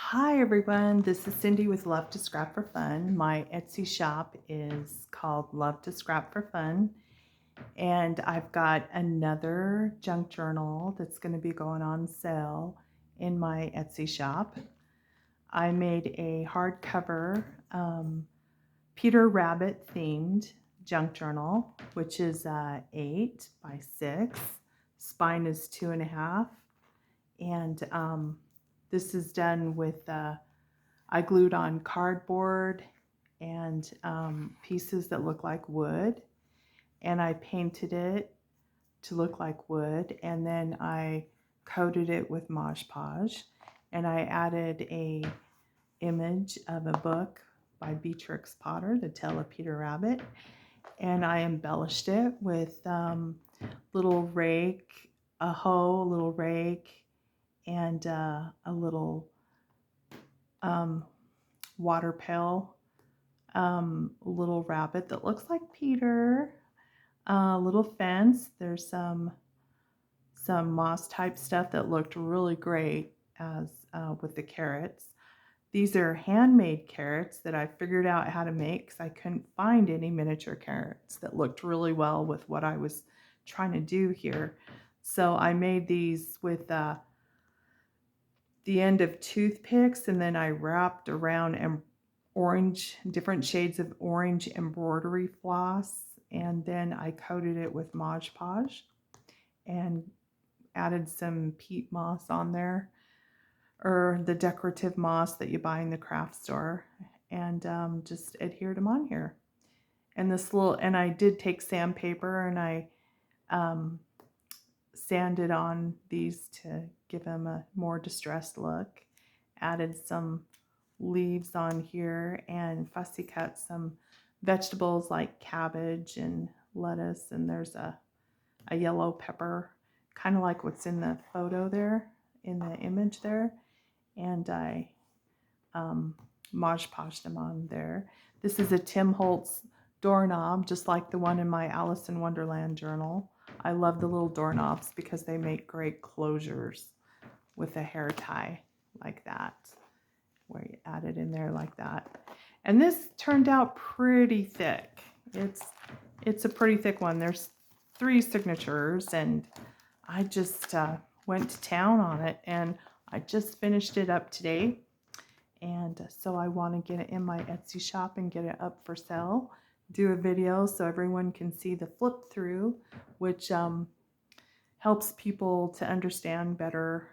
Hi everyone, this is Cindy with Love to Scrap for Fun. My Etsy shop is called Love to Scrap for Fun, and I've got another junk journal that's going to be going on sale in my Etsy shop. I made a hardcover Peter Rabbit themed junk journal, which is 8 by 6. Spine is 2.5, and this is done with I glued on cardboard and pieces that look like wood, and I painted it to look like wood, and then I coated it with Mod Podge, and I added a image of a book by Beatrix Potter, The Tale of Peter Rabbit, and I embellished it with little rake, a hoe, a little rake, and a little um, water pail, little rabbit that looks like Peter, little fence. There's some moss type stuff that looked really great as with the carrots. These are handmade carrots that I figured out how to make because I couldn't find any miniature carrots that looked really well with what I was trying to do here. So I made these with the end of toothpicks, and then I wrapped around different shades of orange embroidery floss, and then I coated it with Mod Podge and added some peat moss on there, or the decorative moss that you buy in the craft store, and just adhered them on here. And I did take sandpaper and I um, sanded on these to give them a more distressed look. Added some leaves on here and fussy cut some vegetables like cabbage and lettuce, and there's a yellow pepper, kind of like what's in the photo there, in the image there, and I Mod Podged them on there. This is a Tim Holtz doorknob, just like the one in my Alice in Wonderland journal. I love the little doorknobs because they make great closures with a hair tie like that, where you add it in there like that. And this turned out pretty thick. It's a pretty thick one. There's 3 signatures, and I just went to town on it, and I just finished it up today. And so I want to get it in my Etsy shop and get it up for sale. Do a video so everyone can see the flip through, which helps people to understand better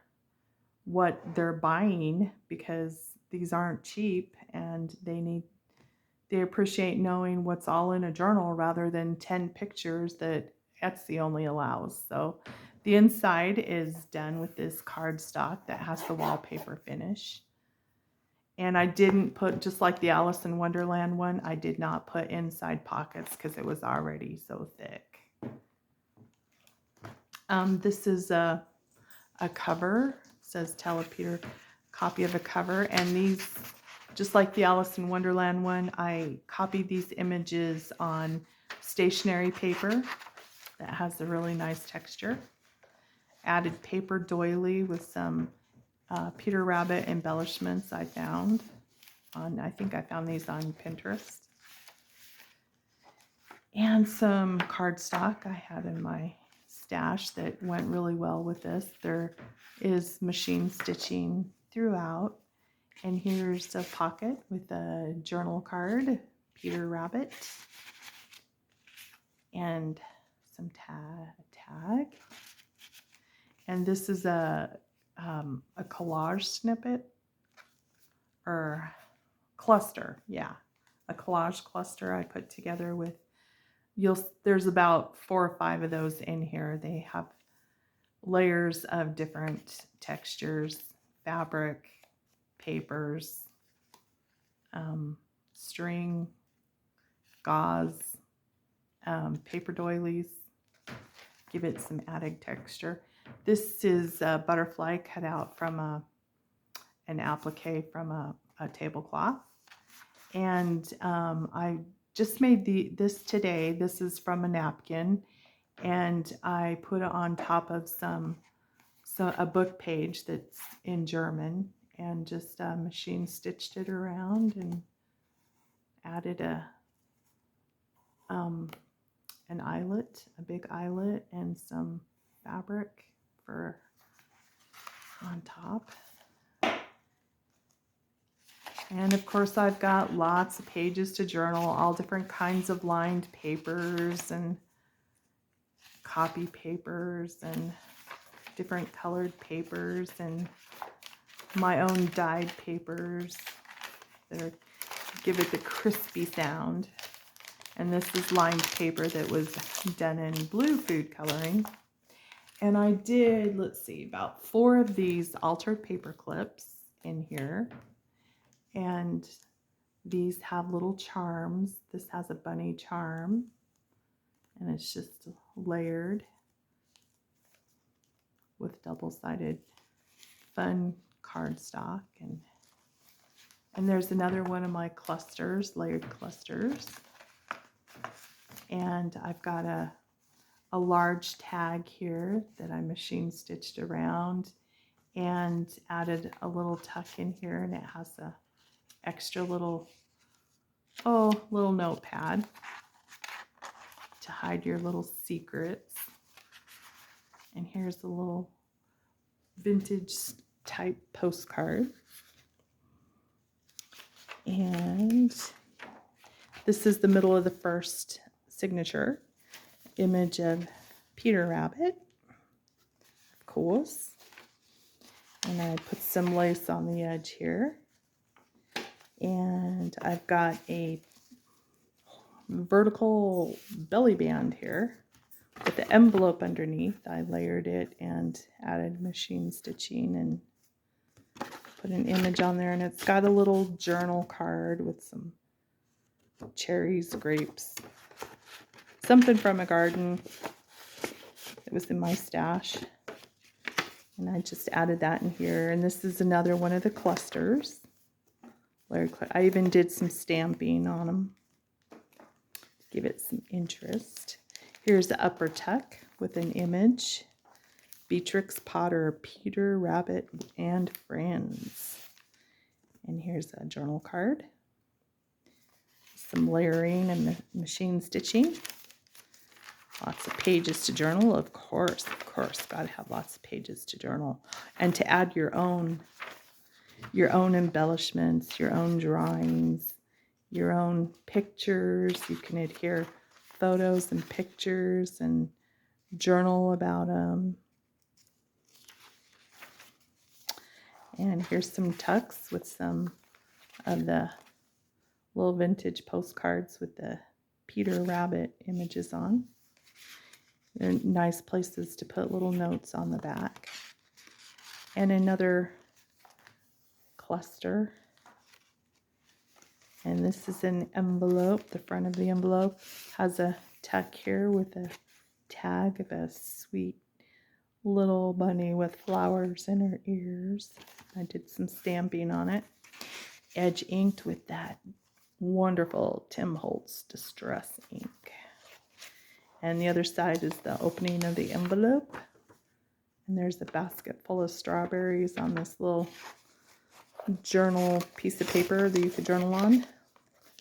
what they're buying, because these aren't cheap, and they appreciate knowing what's all in a journal rather than 10 pictures that Etsy only allows. So the inside is done with this cardstock that has the wallpaper finish. And I didn't put, just like the Alice in Wonderland one, I did not put inside pockets because it was already so thick. This is a cover. It says Tale of Peter, copy of a cover. And these, just like the Alice in Wonderland one, I copied these images on stationery paper that has a really nice texture. Added paper doily with some Peter Rabbit embellishments I found on, I think I found these on Pinterest. And some cardstock I had in my stash that went really well with this. There is machine stitching throughout. And here's a pocket with a journal card, Peter Rabbit, and some tag. And this is a collage snippet, or cluster, yeah, a collage cluster I put together with, there's about 4 or 5 of those in here. They have layers of different textures, fabric, papers, string, gauze, paper doilies, give it some added texture. This is a butterfly cut out from an applique from a tablecloth. And I just made this today. This is from a napkin, and I put it on top of a book page that's in German, and just machine stitched it around and added an eyelet, a big eyelet, and some fabric for on top. And of course I've got lots of pages to journal, all different kinds of lined papers and copy papers and different colored papers and my own dyed papers that are, give it the crispy sound. And this is lined paper that was done in blue food coloring. And I did, let's see, about 4 of these altered paper clips in here. And these have little charms. This has a bunny charm. And it's just layered with double-sided fun cardstock. And there's another one of my clusters, layered clusters. And I've got a large tag here that I machine stitched around and added a little tuck in here, and it has a extra little notepad to hide your little secrets. And here's a little vintage type postcard. And this is the middle of the first signature image of Peter Rabbit, of course. And I put some lace on the edge here. And I've got a vertical belly band here with the envelope underneath. I layered it and added machine stitching and put an image on there. And it's got a little journal card with some cherries, grapes, something from a garden that was in my stash. And I just added that in here. And this is another one of the clusters. I even did some stamping on them to give it some interest. Here's the upper tuck with an image. Beatrix Potter, Peter Rabbit and Friends. And here's a journal card. Some layering and machine stitching. Lots of pages to journal, of course, gotta have lots of pages to journal. And to add your own embellishments, your own drawings, your own pictures. You can adhere photos and pictures and journal about them. And here's some tucks with some of the little vintage postcards with the Peter Rabbit images on. They're nice places to put little notes on the back. And another cluster. And this is an envelope. The front of the envelope has a tuck here with a tag of a sweet little bunny with flowers in her ears. I did some stamping on it. Edge inked with that wonderful Tim Holtz Distress ink. And the other side is the opening of the envelope. And there's a basket full of strawberries on this little journal piece of paper that you could journal on.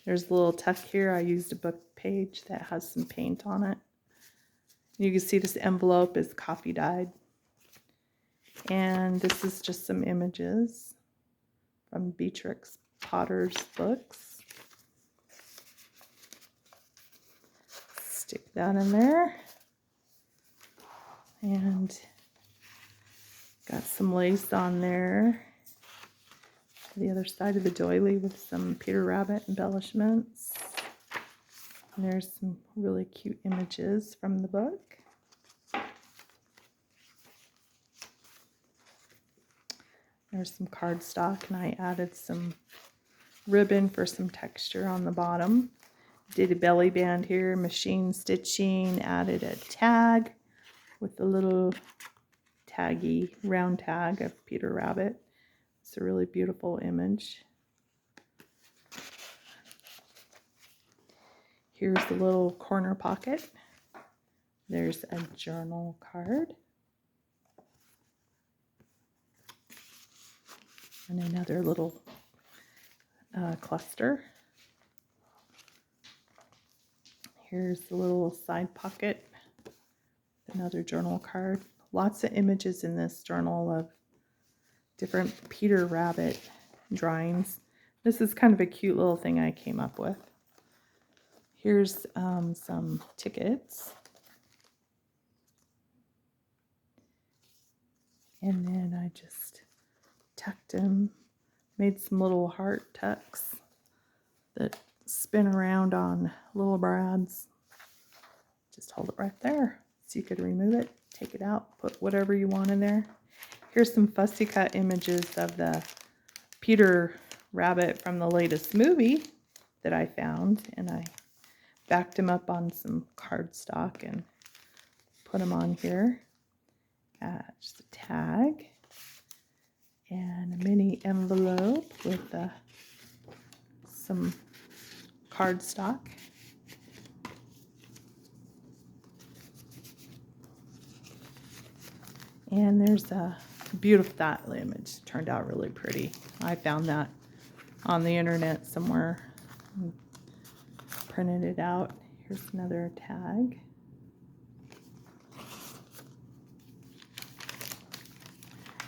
There's a little tuck here. I used a book page that has some paint on it. You can see this envelope is coffee dyed. And this is just some images from Beatrix Potter's books. Stick that in there. And got some lace on there. The other side of the doily with some Peter Rabbit embellishments. And there's some really cute images from the book. There's some cardstock, and I added some ribbon for some texture on the bottom. Did a belly band here, machine stitching, added a tag with a little taggy round tag of Peter Rabbit. It's a really beautiful image. Here's the little corner pocket. There's a journal card. And another little cluster. Here's the little side pocket, another journal card. Lots of images in this journal of different Peter Rabbit drawings. This is kind of a cute little thing I came up with. Here's some tickets. And then I just tucked them, made some little heart tucks that spin around on little brads. Just hold it right there so you could remove it, take it out, put whatever you want in there. Here's some fussy cut images of the Peter Rabbit from the latest movie that I found, and I backed him up on some cardstock and put them on here. Just a tag and a mini envelope with some cardstock. And there's a beautiful, that image turned out really pretty. I found that on the internet somewhere and printed it out. Here's another tag.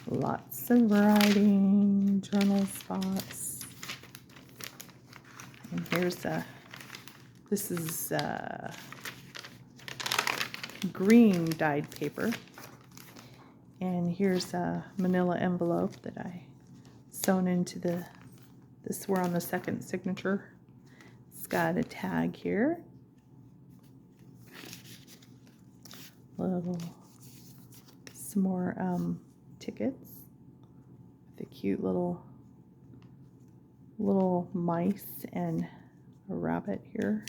Lots of writing, journal spots. And here's this is green dyed paper. And here's a manila envelope that I sewn into this. We're on the second signature. It's got a tag here. Some more tickets. The cute little mice and a rabbit here.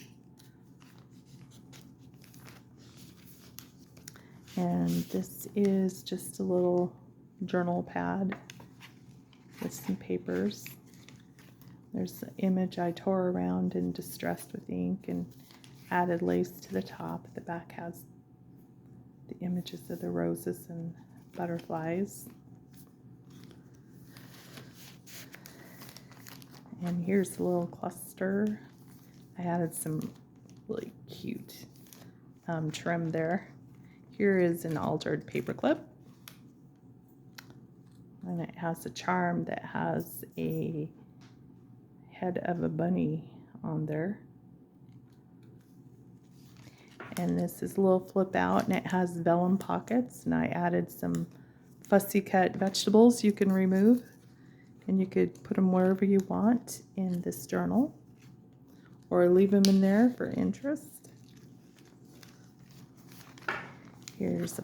And this is just a little journal pad with some papers. There's an image I tore around and distressed with ink and added lace to the top. The back has the images of the roses and butterflies. And here's a little cluster. I added some really cute trim there. Here is an altered paper clip. And it has a charm that has a head of a bunny on there. And this is a little flip out, and it has vellum pockets, and I added some fussy cut vegetables you can remove, and you could put them wherever you want in this journal or leave them in there for interest. Here's a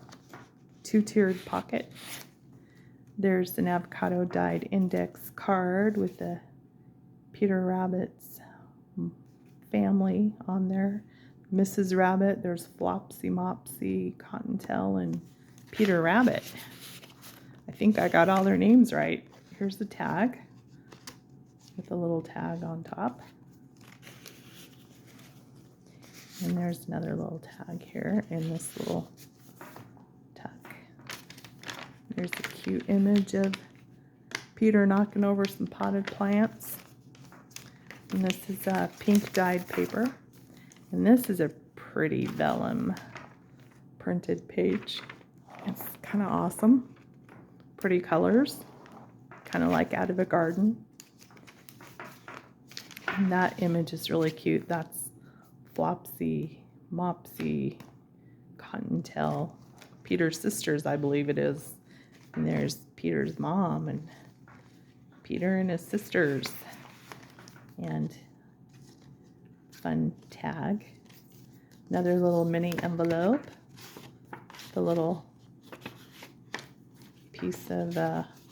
two-tiered pocket. There's an avocado dyed index card with the Peter Rabbit's family on there. Mrs. Rabbit, there's Flopsy, Mopsy, Cottontail, and Peter Rabbit. I think I got all their names right. Here's the tag with a little tag on top. And there's another little tag here in this little tuck. There's a cute image of Peter knocking over some potted plants. And this is a pink dyed paper. And this is a pretty vellum printed page. It's kind of awesome. Pretty colors. Kind of like out of a garden. And that image is really cute. That's Flopsy, Mopsy, Cottontail, Peter's sisters, I believe it is. And there's Peter's mom and Peter and his sisters. And fun tag. Another little mini envelope. The little piece of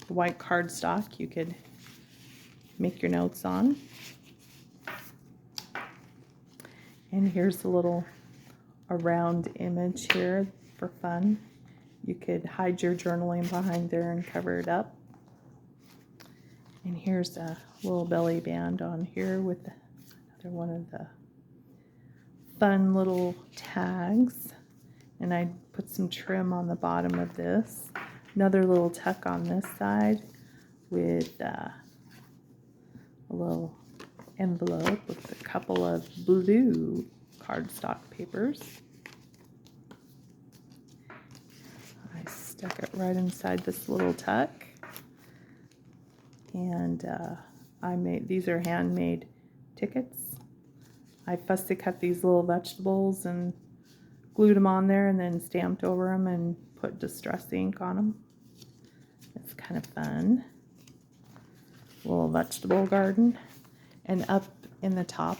white cardstock you could make your notes on. And here's a round image here for fun. You could hide your journaling behind there and cover it up. And here's a little belly band on here with another one of the fun little tags. And I put some trim on the bottom of this. Another little tuck on this side with a little envelope with a couple of blue cardstock papers. I stuck it right inside this little tuck. And these are handmade tickets. I fussy cut these little vegetables and glued them on there and then stamped over them and put distress ink on them. It's kind of fun. Little vegetable garden. And up in the top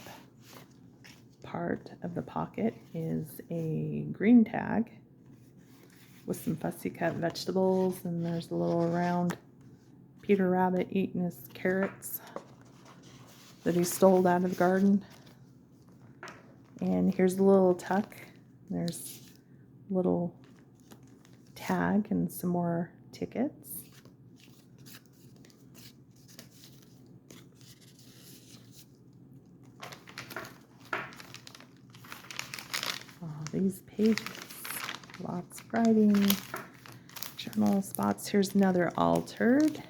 part of the pocket is a green tag with some fussy cut vegetables, and there's a little round Peter Rabbit eating his carrots that he stole out of the garden. And here's a little tuck. There's a little tag and some more tickets. Oh, these pages, lots of writing, journal spots. Here's another altered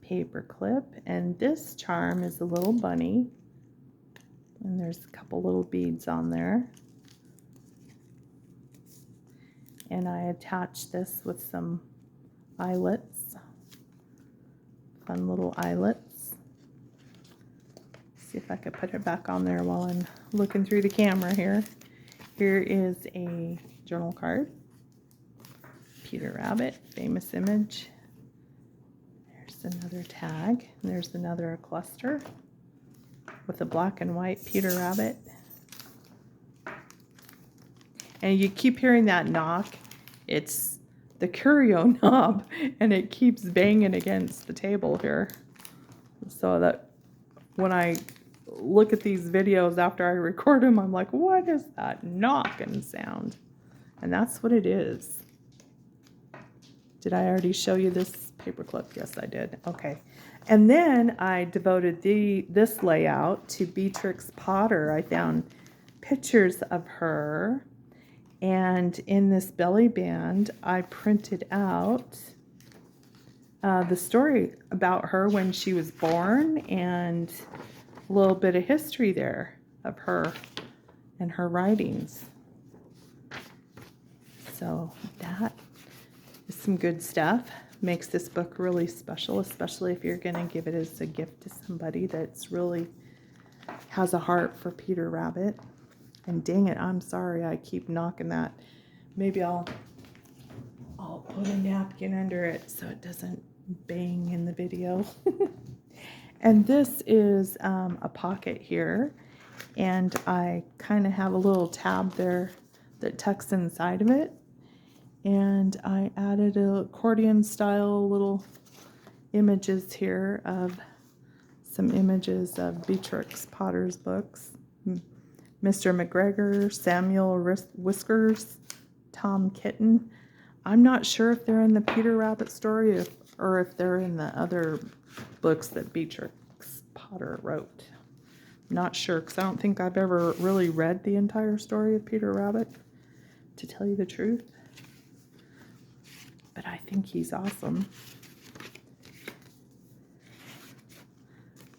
paper clip, and this charm is a little bunny, and there's a couple little beads on there. And I attached this with some eyelets, fun little eyelets. See if I could put it back on there while I'm looking through the camera here. Here is a journal card. Peter Rabbit, famous image. There's another tag. And there's another cluster with a black and white Peter Rabbit. And you keep hearing that knock. It's the curio knob, and it keeps banging against the table here. So that when I look at these videos after I record them, I'm like, what is that knocking sound? And that's what it is. Did I already show you this paperclip? Yes, I did. Okay. And then I devoted this layout to Beatrix Potter. I found pictures of her, and in this belly band, I printed out the story about her when she was born and a little bit of history there of her and her writings. So that is some good stuff. Makes this book really special, especially if you're going to give it as a gift to somebody that's really has a heart for Peter Rabbit. And dang it, I'm sorry I keep knocking that. Maybe I'll put a napkin under it so it doesn't bang in the video. And this is a pocket here, and I kind of have a little tab there that tucks inside of it. And I added a accordion style little images here of some images of Beatrix Potter's books. Mr. McGregor, Samuel Whiskers, Tom Kitten. I'm not sure if they're in the Peter Rabbit story or if they're in the other books that Beatrix Potter wrote. Not sure, because I don't think I've ever really read the entire story of Peter Rabbit, to tell you the truth. But I think he's awesome.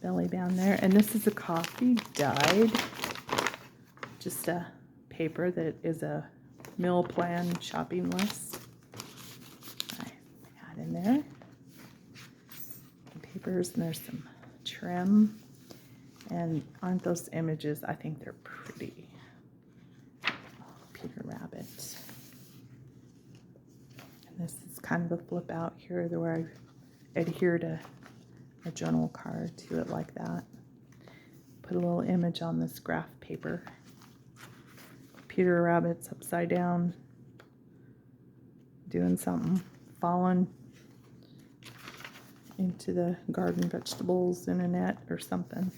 Belly band there. And this is a coffee dyed. Just a paper that is a meal plan shopping list. I add in there papers, and there's some trim. And aren't those images? I think they're pretty. Oh, Peter Rabbit. And this is kind of a flip out here where I adhered a journal card to it like that. Put a little image on this graph paper. Peter Rabbit's upside down, doing something, falling into the garden vegetables in a net or something.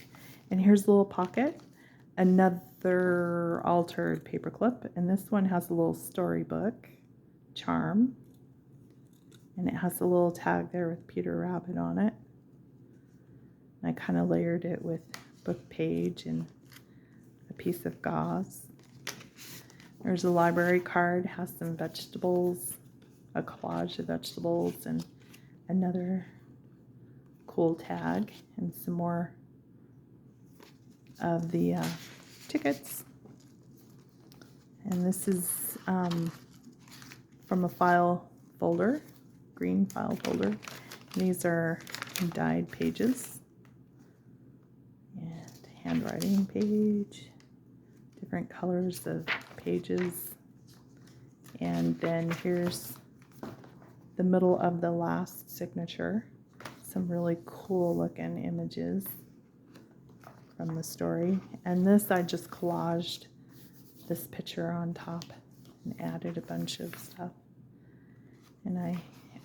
And here's a little pocket, another altered paperclip, and this one has a little storybook charm, and it has a little tag there with Peter Rabbit on it. And I kind of layered it with book page and a piece of gauze. There's a library card, has some vegetables, a collage of vegetables, and another cool tag and some more of the tickets. And this is from a file folder, green file folder. These are dyed pages and handwriting page, different colors of pages. And then here's the middle of the last signature. Some really cool looking images from the story. And this, I just collaged this picture on top and added a bunch of stuff. And I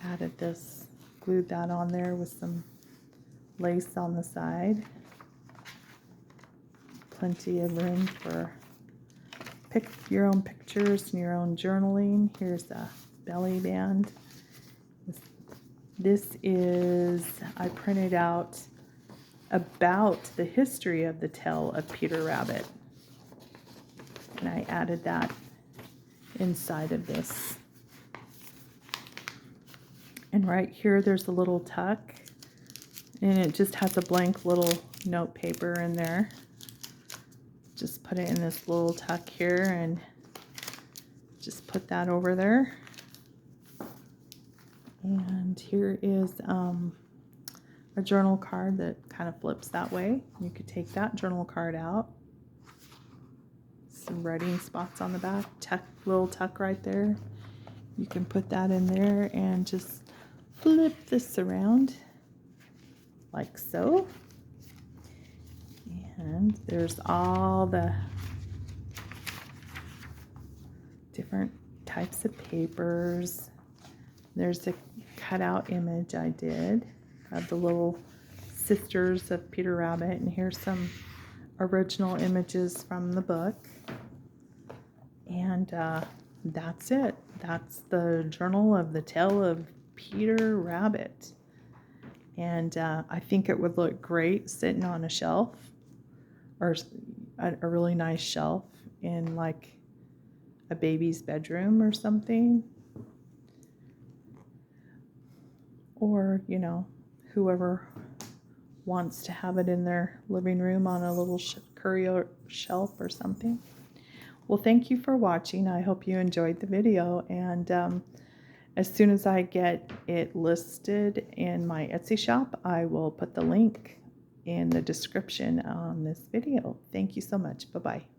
added this, glued that on there with some lace on the side. Plenty of room for pick your own pictures and your own journaling. Here's a belly band. This is, I printed out about the history of the tale of Peter Rabbit. And I added that inside of this. And right here there's a little tuck, and it just has a blank little note paper in there. Just put it in this little tuck here and just put that over there. And here is a journal card that kind of flips that way. You could take that journal card out. Some writing spots on the back, little tuck right there. You can put that in there and just flip this around like so. And there's all the different types of papers. There's a cutout image I did of the little sisters of Peter Rabbit, and here's some original images from the book. And that's it. That's the journal of the tale of Peter Rabbit. And I think it would look great sitting on a shelf, or a really nice shelf in like a baby's bedroom or something. Or, you know, whoever wants to have it in their living room on a little curio shelf or something. Well, thank you for watching. I hope you enjoyed the video. And as soon as I get it listed in my Etsy shop, I will put the link in the description on this video. Thank you so much. Bye-bye.